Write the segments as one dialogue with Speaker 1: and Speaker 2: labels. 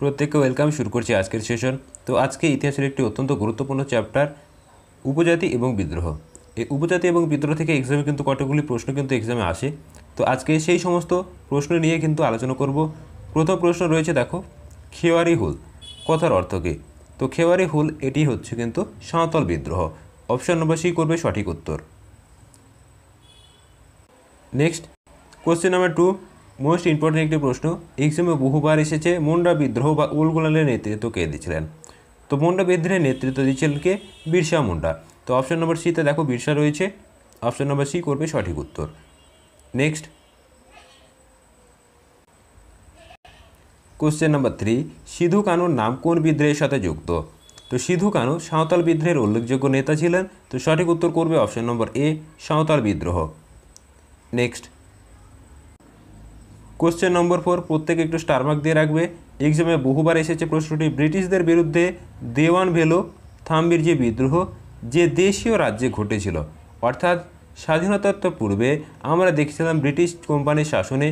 Speaker 1: প্রত্যেককে ওয়েলকাম। শুরু করছি আজকের সেশন। তো আজকে ইতিহাসের একটি অত্যন্ত গুরুত্বপূর্ণ চ্যাপ্টার উপজাতি এবং বিদ্রোহ। এই উপজাতি এবং বিদ্রোহ থেকে এক্সামে কিন্তু কতগুলি প্রশ্ন কিন্তু এক্সামে আসে। তো আজকে সেই সমস্ত প্রশ্ন নিয়ে কিন্তু আলোচনা করব। প্রথম প্রশ্ন রয়েছে, দেখো, খেওয়ারি হুল কথার অর্থ কী? তো খেওয়ারি হুল এটি হচ্ছে কিন্তু সাঁওতাল বিদ্রোহ। অপশন নম্বর সি করবে সঠিক উত্তর। Next question number 2, most important একটি প্রশ্ন, এক্সামে বহুবার এসেছে। মুন্ডা বিদ্রোহ বা উলগুলানের নেতৃত্ব কে দিয়েছিলেন? তো মুন্ডা বিদ্রোহের নেতৃত্ব দিয়েছিলেন কে? বিরসা মুন্ডা। তো অপশন নম্বর সিতে দেখো বিরসা রয়েছে। অপশন নম্বর সি করবে সঠিক উত্তর। নেক্সট কোশ্চেন নাম্বার 3, সিধু কানুর নাম কোন বিদ্রোহের সাথে যুক্ত? তো সিধু কানু সাঁওতাল বিদ্রোহের উল্লেখযোগ্য নেতা ছিলেন। তো সঠিক উত্তর করবে অপশন নম্বর এ, সাঁওতাল বিদ্রোহ। নেক্সট কোশ্চেন নম্বর 4, প্রত্যেকে একটু স্টার মার্ক দিয়ে রাখবে। এক্সামে বহুবার এসেছে প্রশ্নটি, ব্রিটিশদের বিরুদ্ধে দেওয়ান ভেলো থাম্বির যে বিদ্রোহ যে দেশীয় রাজ্যে ঘটেছিল, অর্থাৎ স্বাধীনতার পূর্বে আমরা দেখছিলাম ব্রিটিশ কোম্পানির শাসনে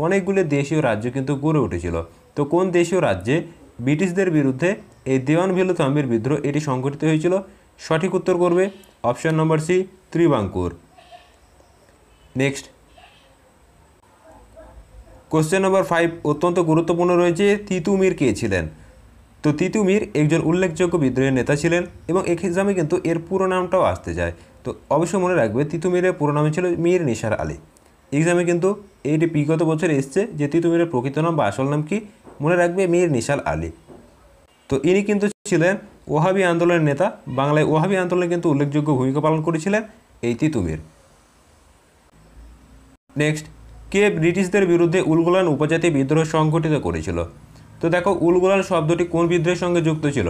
Speaker 1: অনেকগুলো দেশীয় রাজ্য কিন্তু গড়ে উঠেছিল। তো কোন দেশীয় রাজ্যে ব্রিটিশদের বিরুদ্ধে এই দেওয়ান ভেলো থাম্বির বিদ্রোহ এটি সংঘটিত হয়েছিল? সঠিক উত্তর করবে option number C, Travancore. Next question number 5 অত্যন্ত গুরুত্বপূর্ণ রয়েছে, তিতুমির কে ছিলেন? তো তিতুমির একজন উল্লেখযোগ্য বিদ্রোহের নেতা ছিলেন এবং এক্সামে কিন্তু এর পুরো নামটাও আসতে যায়। তো অবশ্যই মনে রাখবে তিতুমিরের পুরো নাম ছিল মীর নিসার আলী। এক্সামে কিন্তু এইটি বিগত বছর এসছে যে তিতুমিরের প্রকৃত নাম বা আসল নাম কি, মনে রাখবে মীর নিসার আলী। তো ইনি কিন্তু ছিলেন ওহাবি আন্দোলনের নেতা। বাংলায় ওহাবি আন্দোলনে কিন্তু উল্লেখযোগ্য ভূমিকা পালন করেছিলেন এই তিতুমির। নেক্সট, কে ব্রিটিশদের বিরুদ্ধে উলগুলান উপজাতি বিদ্রোহ সংগঠিত করেছিল? তো দেখো, উলগুলান শব্দটি কোন বিদ্রোহের সঙ্গে যুক্ত ছিল?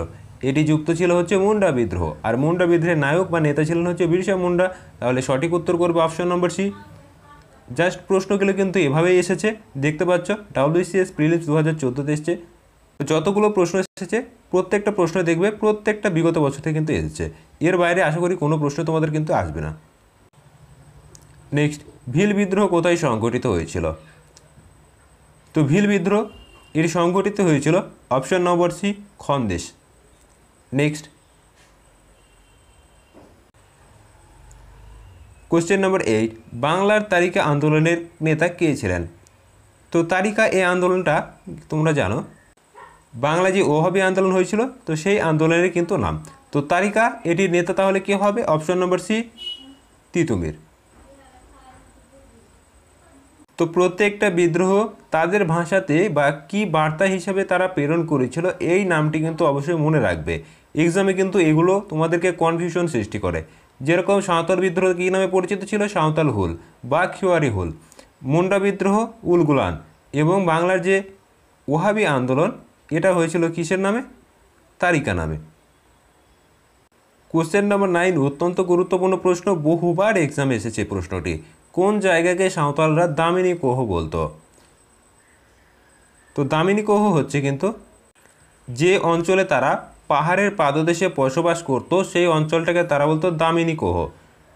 Speaker 1: এটি যুক্ত ছিল হচ্ছে মুন্ডা বিদ্রোহ, আর মুন্ডা বিদ্রোহের নায়ক বা নেতা ছিলেন হচ্ছে বিরসা মুন্ডা। তাহলে সঠিক উত্তর করবে অপশন নম্বর সি। জাস্ট প্রশ্নগুলো কিন্তু এভাবেই এসেছে, দেখতে পাচ্ছ WCS প্রিলিমস 2014-তে এসছে। যতগুলো প্রশ্ন এসেছে প্রত্যেকটা প্রশ্ন দেখবে প্রত্যেকটা বিগত বছর থেকে কিন্তু এসেছে। এর বাইরে আশা করি কোনো প্রশ্ন তোমাদের কিন্তু আসবে না। নেক্সট, ভিল বিদ্রোহ কোথায় সংঘটিত হয়েছিল? তো ভিল বিদ্রোহ এটি সংঘটিত হয়েছিল option number C, Khandesh. Next question number 8, বাংলার তারিকা আন্দোলনের নেতা কে ছিলেন? তো তারিকা এই আন্দোলনটা তোমরা জানো, বাংলা যে ওহাবি আন্দোলন হয়েছিল তো সেই আন্দোলনের কিন্তু নাম। তো তারিকা এটির নেতা তাহলে কে হবে? Option number C, Titumir. তো প্রত্যেকটা বিদ্রোহ তাদের ভাষাতে বা কি বার্তা হিসাবে তারা প্রেরণ করেছিল এই নামটি কিন্তু অবশ্যই মনে রাখবে। এক্সামে কিন্তু এগুলো তোমাদেরকে কনফিউশন সৃষ্টি করে। যেরকম সাঁওতাল বিদ্রোহ কী নামে পরিচিত ছিল? সাঁওতাল হুল বা খেওয়ারি হুল। মুন্ডা বিদ্রোহ উলগুলান, এবং বাংলার যে ওহাবি আন্দোলন এটা হয়েছিল কিসের নামে? তারিকা নামে। কোশ্চেন নম্বর 9 অত্যন্ত গুরুত্বপূর্ণ প্রশ্ন, বহুবার এক্সামে এসেছে প্রশ্নটি, কোন জায়গাকে সাঁওতালরা দামিনী কোহ বলতো? তো দামিনী কোহ হচ্ছে কিন্তু যে অঞ্চলে তারা পাহাড়ের পাদদেশে বসবাস করতো সেই অঞ্চলটাকে তারা বলতো দামিনী কোহ।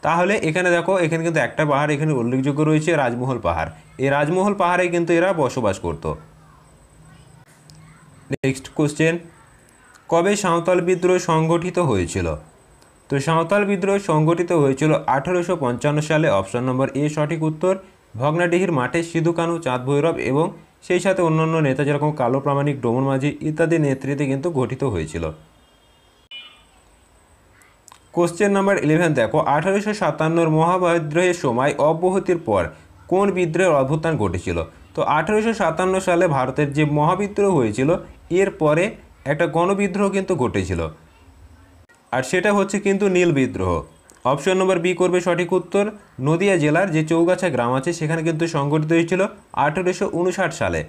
Speaker 1: তাহলে এখানে দেখো, এখানে কিন্তু একটা পাহাড় এখানে উল্লেখযোগ্য রয়েছে, রাজমহল পাহাড়। এই রাজমহল পাহাড়ে কিন্তু এরা বসবাস করতো। নেক্সট কোশ্চেন, কবে সাঁওতাল বিদ্রোহ সংগঠিত হয়েছিল? তো সাঁওতাল বিদ্রোহ সংগঠিত হয়েছিল 1855 সালে। অপশন নম্বর এ সঠিক উত্তর। ভগ্নাডিহির মাঠে সিধু কানু, চাঁদ ভৈরব এবং সেই সাথে অন্যান্য নেতা যেরকম কালো প্রামাণিক, ডোমন মাঝি ইত্যাদি নেতৃত্বে কিন্তু গঠিত হয়েছিল। কোশ্চেন নাম্বার 11 দেখো, 1857 মহাবিদ্রোহের সময় অব্যাহতির পর কোন বিদ্রোহের অভ্যুত্থান ঘটেছিল? তো 1857 সালে ভারতের যে মহাবিদ্রোহ হয়েছিল এর পরে একটা গণবিদ্রোহ কিন্তু ঘটেছিল, আর সেটা হচ্ছে কিন্তু নীল বিদ্রোহ। অপশন নম্বর বি করবে সঠিক উত্তর। নদিয়া জেলার যে চৌগাছা গ্রাম আছে সেখানে কিন্তু সংগঠিত হয়েছিল 1859 সালে,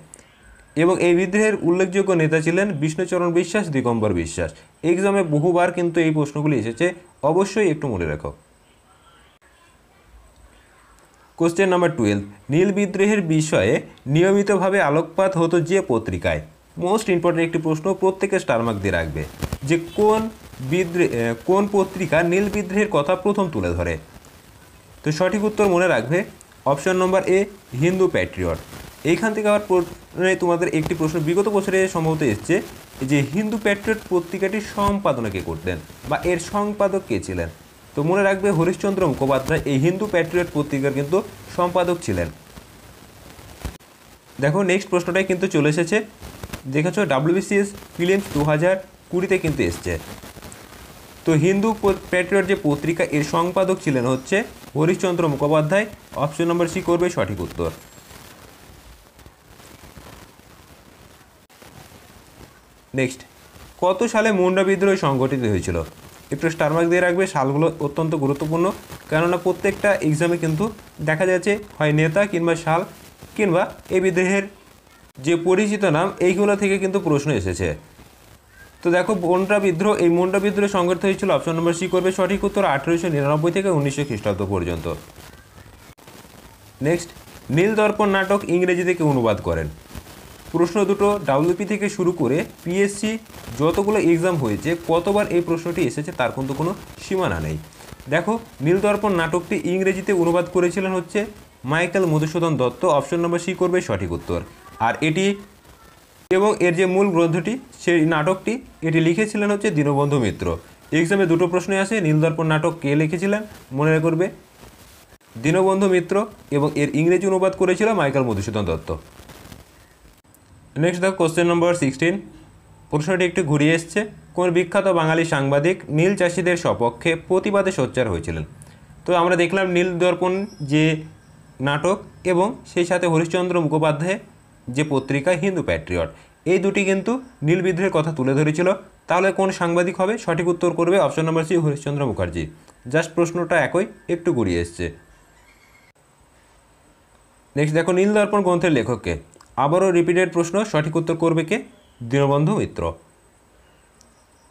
Speaker 1: এবং এই বিদ্রোহের উল্লেখযোগ্য নেতা ছিলেন বিষ্ণুচরণ বিশ্বাস, দিগম্বর বিশ্বাস। এক্সামে বহুবার কিন্তু এই প্রশ্নগুলি এসেছে, অবশ্যই একটু মনে রাখো। কোশ্চেন নাম্বার 12, নীল বিদ্রোহের বিষয়ে নিয়মিতভাবে আলোকপাত হতো যে পত্রিকায়? মোস্ট ইম্পর্টেন্ট একটি প্রশ্ন, প্রত্যেকে স্টার মার্ক দিয়ে রাখবে যে কোন পত্রিকা নীল বিদ্রোহের কথা প্রথম তুলে ধরে? তো সঠিক উত্তর মনে রাখবে অপশন নম্বর এ, হিন্দু প্যাট্রিয়ট। এইখান থেকে আবার তোমাদের একটি প্রশ্ন বিগত বছরে সম্ভবত এসছে যে হিন্দু প্যাট্রিয়ট পত্রিকাটির সম্পাদনা কে করতেন বা এর সম্পাদক কে ছিলেন। তো মনে রাখবে হরিশ্চন্দ্র মুখোপাধ্যায় এই হিন্দু প্যাট্রিয়ট পত্রিকার কিন্তু সম্পাদক ছিলেন। দেখো নেক্সট প্রশ্নটাই কিন্তু চলে এসেছে, দেখেছো WBCS প্রিলিমস 2020 কিন্তু এসছে। তো হিন্দু প্যাট্রিয়ট যে পত্রিকা এর সম্পাদক ছিলেন হচ্ছে Harishchandra Mukhopadhyay. Option number C করবে সঠিক উত্তর। নেক্সট, কত সালে মুন্ডা বিদ্রোহ সংগঠিত হয়েছিল? একটু স্টার মার্ক দিয়ে রাখবে, সালগুলো অত্যন্ত গুরুত্বপূর্ণ, কেননা প্রত্যেকটা এক্সামে কিন্তু দেখা যাচ্ছে হয় নেতা কিংবা সাল কিংবা এই বিদ্রোহের যে পরিচিত নাম এইগুলো থেকে কিন্তু প্রশ্ন এসেছে। তো দেখো মুন্ডা বিদ্রোহ, এই মুন্ডা বিদ্রোহ সংগঠিত হয়েছিল, অপশন নম্বর সি করবে সঠিক উত্তর, 1899 থেকে 1900 খ্রিস্টাব্দ পর্যন্ত। নেক্সট, নীল দর্পণ নাটক ইংরেজি থেকে অনুবাদ করেন? প্রশ্ন দুটো WP থেকে শুরু করে PSC যতগুলো এক্সাম হয়েছে কতবার এই প্রশ্নটি এসেছে তার কিন্তু কোনো সীমানা নেই। দেখো নীলদর্পণ নাটকটি ইংরেজিতে অনুবাদ করেছিলেন হচ্ছে Michael Madhusudan Dutt. Option number C করবে সঠিক উত্তর। আর এটি এবং এর যে মূল গ্রন্থটি সেই নাটকটি এটি লিখেছিলেন হচ্ছে দীনবন্ধু মিত্র। এক্সামে দুটো প্রশ্নই আসে, নীলদর্পণ নাটক কে লিখেছিলেন মনে করবে দীনবন্ধু মিত্র, এবং এর ইংরেজি অনুবাদ করেছিল মাইকেল মধুসূদন দত্ত। নেক্সট দেখো কোশ্চেন নম্বর 16, প্রশ্নটি একটু ঘুরিয়ে এসছে, কোন বিখ্যাত বাঙালি সাংবাদিক নীল চাষিদের সপক্ষে প্রতিবাদে সোচ্চার হয়েছিলেন? তো আমরা দেখলাম নীল দর্পণ যে নাটক এবং সেই সাথে হরিশ্চন্দ্র মুখোপাধ্যায় যে পত্রিকা হিন্দু প্যাট্রিয়ট, এই দুটি কিন্তু নীল বিদ্রোহের কথা তুলে ধরেছিল। তাহলে কোন সাংবাদিক হবে? সঠিক উত্তর করবে option number C Harishchandra Mukherjee. Just প্রশ্নটা একই, একটু ঘুরিয়ে এসছে। নেক্সট দেখো নীল দর্পণ গ্রন্থের লেখককে? আবারও রিপিটেড প্রশ্ন, সঠিক উত্তর করবে কে? দীনবন্ধু মিত্র।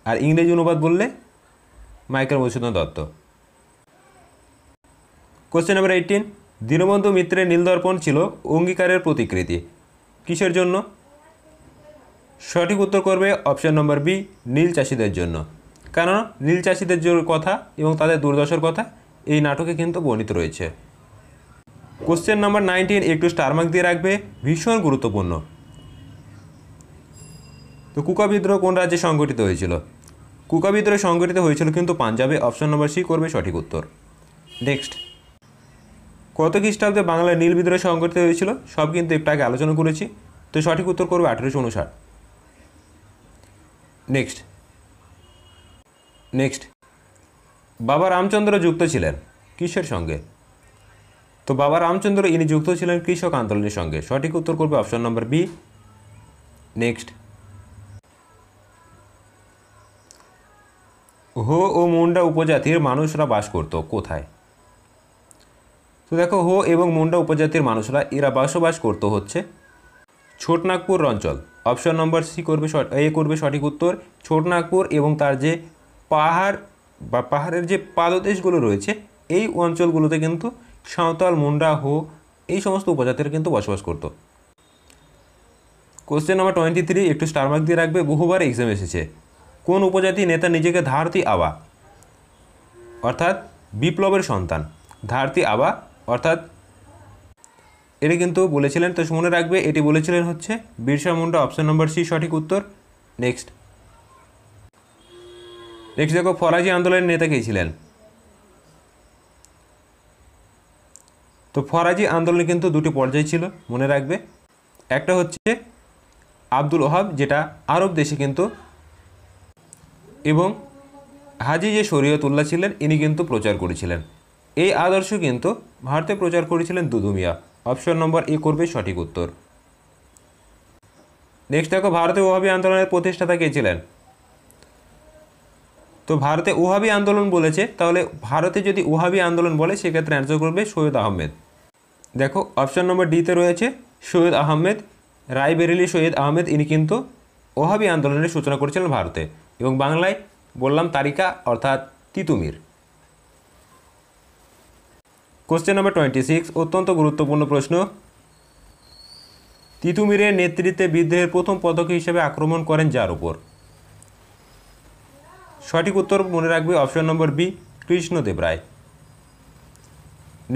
Speaker 1: আর ইংরেজি অনুবাদ বললে Michael Madhusudan Dutta. Question number 18, Dinabandhu মিত্রের নীলদর্পণ ছিল অঙ্গীকারের প্রতিকৃতি, কিসের জন্য? সঠিক উত্তর করবে অপশন নম্বর বি নীল চাষিদের জন্য, কারণ নীল চাষিদের কথা এবং তাদের দুর্দশার কথা এই নাটকে কিন্তু বর্ণিত রয়েছে। কোশ্চেন নাম্বার 19 একটু স্টার মার্ক দিয়ে রাখবে, ভীষণ গুরুত্বপূর্ণ। তো কুকা বিদ্রোহ কোন রাজ্যে সংগঠিত হয়েছিল? কুকা বিদ্রোহ সংগঠিত হয়েছিল কিন্তু পাঞ্জাবে। অপশন নম্বর সি করবে সঠিক উত্তর। নেক্সট, কত খ্রিস্টাব্দে বাংলায় নীল বিদ্রোহ সংগঠিত হয়েছিল? সব কিন্তু একটু আগে আলোচনা করেছি, তো সঠিক উত্তর করবে 1859। নেক্সট, বাবা রামচন্দ্র যুক্ত ছিলেন কিসের সঙ্গে? তো বাবা রামচন্দ্র ইনি যুক্ত ছিলেন কৃষক আন্দোলনের সঙ্গে। সঠিক উত্তর করবে অপশন নম্বর বি। নেক্সট, হো ও মুন্ডা উপজাতির মানুষরা বাস করত কোথায়? তো দেখো হো এবং মুন্ডা উপজাতির মানুষরা এরা বসবাস করতো হচ্ছে ছোটনাগপুর অঞ্চল। অপশন নম্বর সি করবে এ করবে সঠিক উত্তর। ছোটনাগপুর এবং তার যে পাহাড় বা পাহাড়ের যে পাদদেশগুলো রয়েছে এই অঞ্চলগুলোতে কিন্তু সাঁওতাল, মুন্ডা, হো এই সমস্ত উপজাতিরা কিন্তু বসবাস করত। কোশ্চেন নাম্বার 23 একটু স্টার মার্ক দিয়ে রাখবে, বহুবার এক্সাম এসেছে। কোন উপজাতি নেতা নিজেকে ধারতি আবা অর্থাৎ বিপ্লবের সন্তান, ধারতি আবা অর্থাৎ এটি কিন্তু বলেছিলেন? তো মনে রাখবে এটি বলেছিলেন হচ্ছে Birsa Munda. Option number C সঠিক উত্তর। নেক্সট দেখো ফরাজি আন্দোলনের নেতা কে ছিলেন? তো ফরাজি আন্দোলনে কিন্তু দুটি পর্যায় ছিল মনে রাখবে, একটা হচ্ছে আব্দুল ওহাব যেটা আরব দেশে কিন্তু, এবং হাজি যে শরীয়তুল্লাহ ছিলেন ইনি কিন্তু প্রচার করেছিলেন। এই আদর্শ কিন্তু ভারতে প্রচার করেছিলেন দুদু মিয়া। অপশন নম্বর এ করবে সঠিক উত্তর। নেক্সট দেখো ভারতে ওহাবি আন্দোলনের প্রতিষ্ঠাতা কে ছিলেন? তো ভারতে ওহাবি আন্দোলন বলেছে, তাহলে ভারতে যদি ওহাবি আন্দোলন বলে সেক্ষেত্রে অ্যান্সার করবে সৈয়দ আহমেদ। দেখো অপশন নম্বর ডিতে রয়েছে সৈয়দ আহমেদ, রায়বেরেলি সৈয়দ আহমেদ, ইনি কিন্তু ওহাবি আন্দোলনের সূচনা করেছিলেন ভারতে। এবং বাংলায় বললাম তারিকা অর্থাৎ তিতুমির। কোশ্চেন নাম্বার 26 অত্যন্ত গুরুত্বপূর্ণ প্রশ্ন, তিতুমিরের নেতৃত্বে বিদ্রোহের প্রথম পদক্ষেপ হিসেবে আক্রমণ করেন যার উপর? সঠিক উত্তর মনে রাখবে অপশন নম্বর বি কৃষ্ণদেব রায়।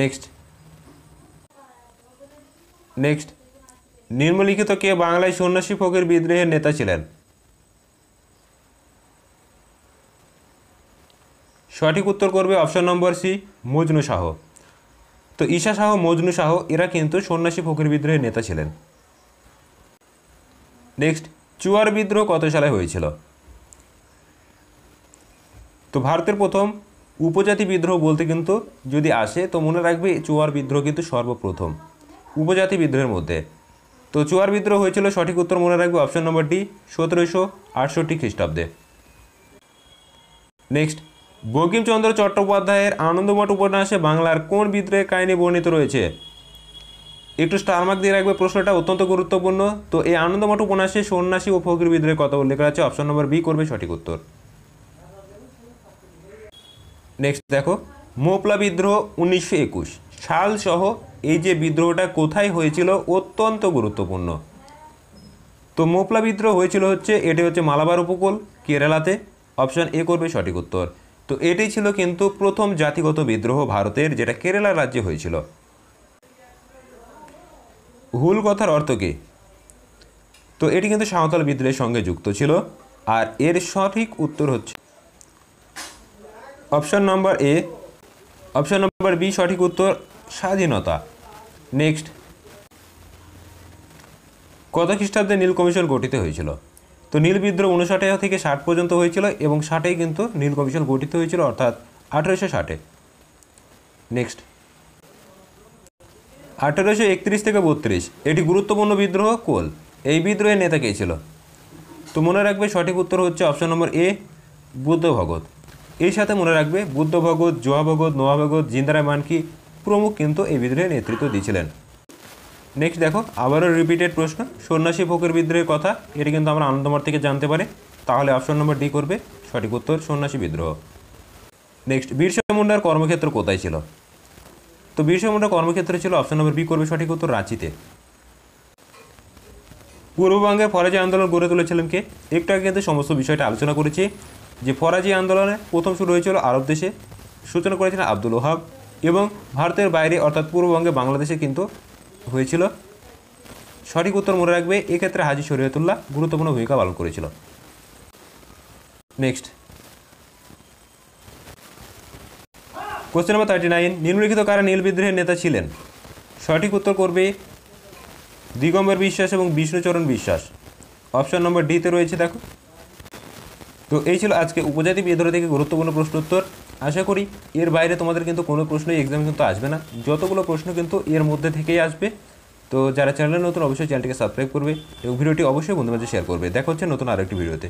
Speaker 1: নেক্সট নিম্নলিখিত কে বাংলায় সন্ন্যাসী ফকির বিদ্রোহের নেতা ছিলেন? সঠিক উত্তর করবে option number C, Majnu Shah. তো ঈশা শাহ, মজনু শাহ এরা কিন্তু সন্ন্যাসী ফকির বিদ্রোহের নেতা ছিলেন। নেক্সট, চুয়ার বিদ্রোহ কত সালে হয়েছিল? তো ভারতের প্রথম উপজাতি বিদ্রোহ বলতে কিন্তু যদি আসে তো মনে রাখবে চুয়ার বিদ্রোহ কিন্তু সর্বপ্রথম উপজাতি বিদ্রোহের মধ্যে। তো চুয়ার বিদ্রোহ হয়েছিল, সঠিক উত্তর মনে রাখবে অপশন নম্বর ডি, 1768 খ্রিস্টাব্দে। নেক্সট, বঙ্কিমচন্দ্র চট্টোপাধ্যায়ের আনন্দমঠ উপন্যাসে বাংলার কোন বিদ্রোহের কাহিনী বর্ণিত রয়েছে? একটু স্টার মার্ক দিয়ে রাখবে, প্রশ্নটা অত্যন্ত গুরুত্বপূর্ণ। তো এই আনন্দমঠ উপন্যাসে সন্ন্যাসী ও ফকির বিদ্রোহের কথা উল্লেখ করা আছে, অপশন নম্বর বি করবে সঠিক উত্তর। নেক্সট দেখো, মোপলা বিদ্রোহ 1921 সাল সহ এই যে বিদ্রোহটা কোথায় হয়েছিল অত্যন্ত গুরুত্বপূর্ণ। তো মোপলা বিদ্রোহ হয়েছিল হচ্ছে, এটি হচ্ছে মালাবার উপকূল, কেরালাতে, অপশন এ করবে সঠিক উত্তর। তো এটি ছিল কিন্তু প্রথম জাতিগত বিদ্রোহ ভারতের, যেটা কেরালা রাজ্যে হয়েছিল। হুল কথার অর্থ কী? তো এটি কিন্তু সাঁওতাল বিদ্রোহের সঙ্গে যুক্ত ছিল, আর এর সঠিক উত্তর হচ্ছে অপশন নম্বর এ, অপশন নম্বর বি সঠিক উত্তর, স্বাধীনতা। নেক্সট, কত খ্রিস্টাব্দে নীল কমিশন গঠিত হয়েছিল? তো নীল বিদ্রোহ 59 থেকে 60 পর্যন্ত হয়েছিল, এবং 60-এই কিন্তু নীল কমিশন গঠিত হয়েছিল, অর্থাৎ 1860-এ। নেক্সট, 1831 থেকে 32 এটি গুরুত্বপূর্ণ বিদ্রোহ কোল, এই বিদ্রোহের নেতা কে ছিল? তো মনে রাখবে সঠিক উত্তর হচ্ছে অপশন নম্বর এ, বুদ্ধ ভগত। এই সাথে মনে রাখবে বুদ্ধ ভগত, জোয়া ভগত, নোয়া ভগত, জিন্দারায় মানকি প্রমুখ কিন্তু এই বিদ্রোহের নেতৃত্ব দিয়েছিলেন। নেক্সট দেখো, আবারও রিপিটেড প্রশ্ন, সন্ন্যাসী ফকির বিদ্রোহের কথা, এটি কিন্তু আমরা আনন্দমঠ থেকে জানতে পারি, তাহলে অপশন নম্বর ডি করবে সঠিক উত্তর, সন্ন্যাসী বিদ্রোহ। নেক্সট, বিরসা মুন্ডার কর্মক্ষেত্র কোথায় ছিল? তো বিরসা মুন্ডার কর্মক্ষেত্র ছিল, অপশন নম্বর বি করবে সঠিক উত্তর, রাঁচিতে। পূর্ববঙ্গে ফরাজি আন্দোলন গড়ে তুলেছিলেন কে? একটু আগে কিন্তু সমস্ত বিষয়টা আলোচনা করেছি, যে ফরাজি আন্দোলনে প্রথম শুরু হয়েছিল আরব দেশে, সূচনা করেছিলেন আব্দুল ওহাব, এবং ভারতের বাইরে অর্থাৎ পূর্ববঙ্গে বাংলাদেশে কিন্তু হয়েছিল। সঠিক উত্তর মনে রাখবে, এক্ষেত্রে হাজী শরীয়তুল্লাহ গুরুত্বপূর্ণ ভূমিকা পালন করেছিল। নেক্সট, কোশ্চেন নম্বর 39, নিম্নলিখিত কারা নীল বিদ্রোহের নেতা ছিলেন? সঠিক উত্তর করবে দিগম্বর বিশ্বাস এবং বিষ্ণুচরণ বিশ্বাস, অপশন নম্বর ডিতে রয়েছে দেখো। তো এই ছিল আজকে উপজাতি বিদ্রোহ থেকে গুরুত্বপূর্ণ প্রশ্ন উত্তর। আশা করি এর বাইরে তোমাদের কিন্তু কোনো প্রশ্নই এক্সাম কিন্তু আসবে না, যতগুলো প্রশ্ন কিন্তু এর মধ্যে থেকেই আসবে। তো যারা চ্যানেলে নতুন অবশ্যই চ্যানেলটিকে সাবস্ক্রাইব করবে এবং ভিডিওটি অবশ্যই বন্ধুদের মাঝে শেয়ার করবে। দেখা হচ্ছে নতুন আরেকটি ভিডিওতে।